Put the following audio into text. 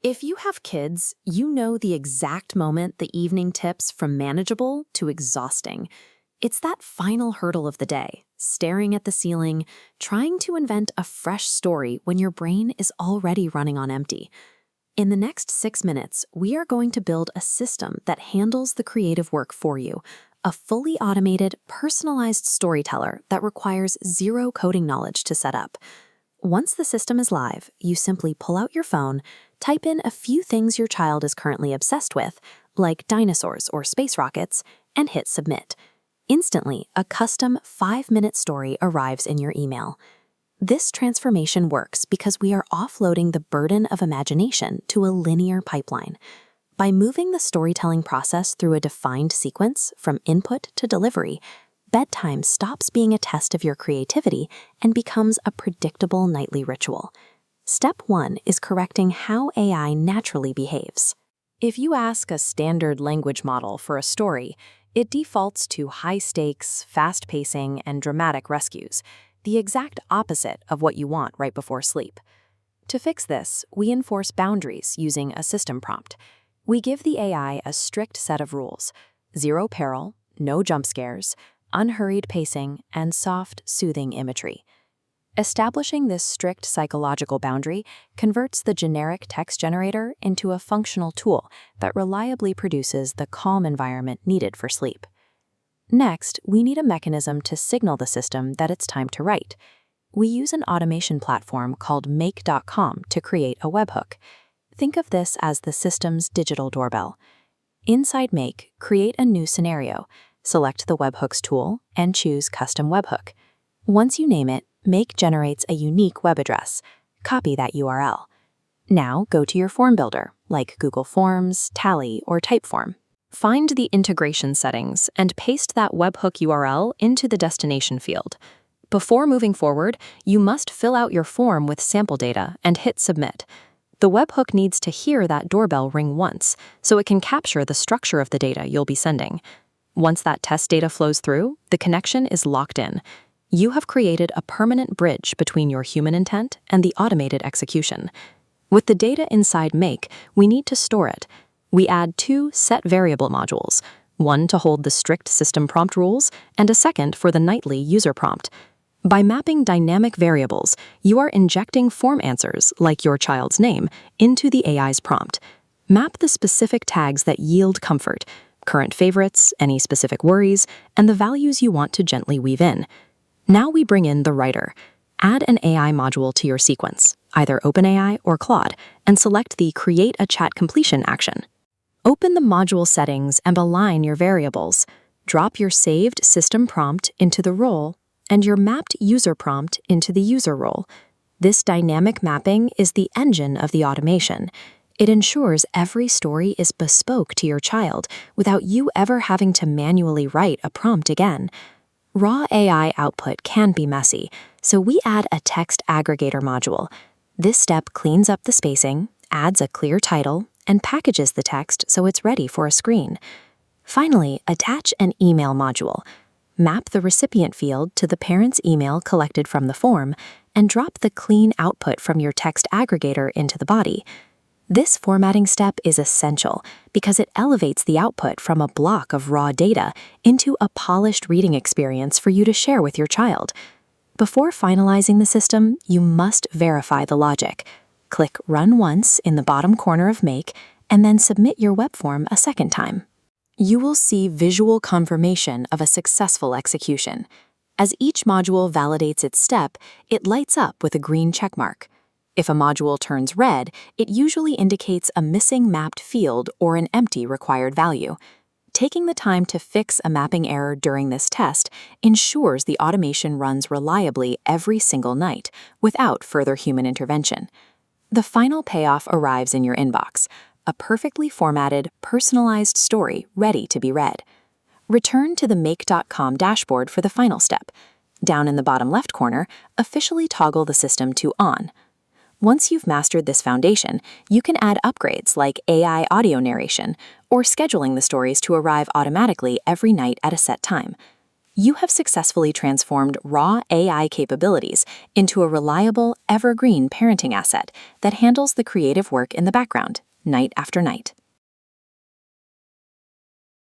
If you have kids, you know the exact moment the evening tips from manageable to exhausting. It's that final hurdle of the day, staring at the ceiling, trying to invent a fresh story when your brain is already running on empty. In the next 6 minutes, we are going to build a system that handles the creative work for you, a fully automated, personalized storyteller that requires zero coding knowledge to set up. Once the system is live, you simply pull out your phone, type in a few things your child is currently obsessed with, like dinosaurs or space rockets, and hit submit. Instantly, a custom 5-minute story arrives in your email. This transformation works because we are offloading the burden of imagination to a linear pipeline. By moving the storytelling process through a defined sequence from input to delivery, bedtime stops being a test of your creativity and becomes a predictable nightly ritual. Step 1 is correcting how AI naturally behaves. If you ask a standard language model for a story, it defaults to high stakes, fast pacing, and dramatic rescues, the exact opposite of what you want right before sleep. To fix this, we enforce boundaries using a system prompt. We give the AI a strict set of rules: zero peril, no jump scares, unhurried pacing, and soft, soothing imagery. Establishing this strict psychological boundary converts the generic text generator into a functional tool that reliably produces the calm environment needed for sleep. Next, we need a mechanism to signal the system that it's time to write. We use an automation platform called make.com to create a webhook. Think of this as the system's digital doorbell. Inside Make, create a new scenario, select the webhooks tool, and choose Custom Webhook. Once you name it, Make generates a unique web address. Copy that URL. Now go to your form builder, like Google Forms, Tally, or Typeform. Find the integration settings and paste that webhook URL into the destination field. Before moving forward, you must fill out your form with sample data and hit submit. The webhook needs to hear that doorbell ring once, so it can capture the structure of the data you'll be sending. Once that test data flows through, the connection is locked in. You have created a permanent bridge between your human intent and the automated execution. With the data inside Make, we need to store it. We add 2 set variable modules, one to hold the strict system prompt rules and a second for the nightly user prompt. By mapping dynamic variables, you are injecting form answers, like your child's name, into the AI's prompt. Map the specific tags that yield comfort, current favorites, any specific worries, and the values you want to gently weave in. Now we bring in the writer. Add an AI module to your sequence, either OpenAI or Claude, and select the Create a Chat Completion action. Open the module settings and align your variables. Drop your saved system prompt into the role and your mapped user prompt into the user role. This dynamic mapping is the engine of the automation. It ensures every story is bespoke to your child without you ever having to manually write a prompt again. Raw AI output can be messy, so we add a text aggregator module. This step cleans up the spacing, adds a clear title, and packages the text so it's ready for a screen. Finally, attach an email module. Map the recipient field to the parent's email collected from the form, and drop the clean output from your text aggregator into the body. This formatting step is essential because it elevates the output from a block of raw data into a polished reading experience for you to share with your child. Before finalizing the system, you must verify the logic. Click Run once in the bottom corner of Make, and then submit your web form a second time. You will see visual confirmation of a successful execution. As each module validates its step, it lights up with a green checkmark. If a module turns red, it usually indicates a missing mapped field or an empty required value. Taking the time to fix a mapping error during this test ensures the automation runs reliably every single night without further human intervention. The final payoff arrives in your inbox, a perfectly formatted, personalized story ready to be read. Return to the Make.com dashboard for the final step. Down in the bottom left corner, officially toggle the system to On. Once you've mastered this foundation, you can add upgrades like AI audio narration or scheduling the stories to arrive automatically every night at a set time. You have successfully transformed raw AI capabilities into a reliable, evergreen parenting asset that handles the creative work in the background, night after night.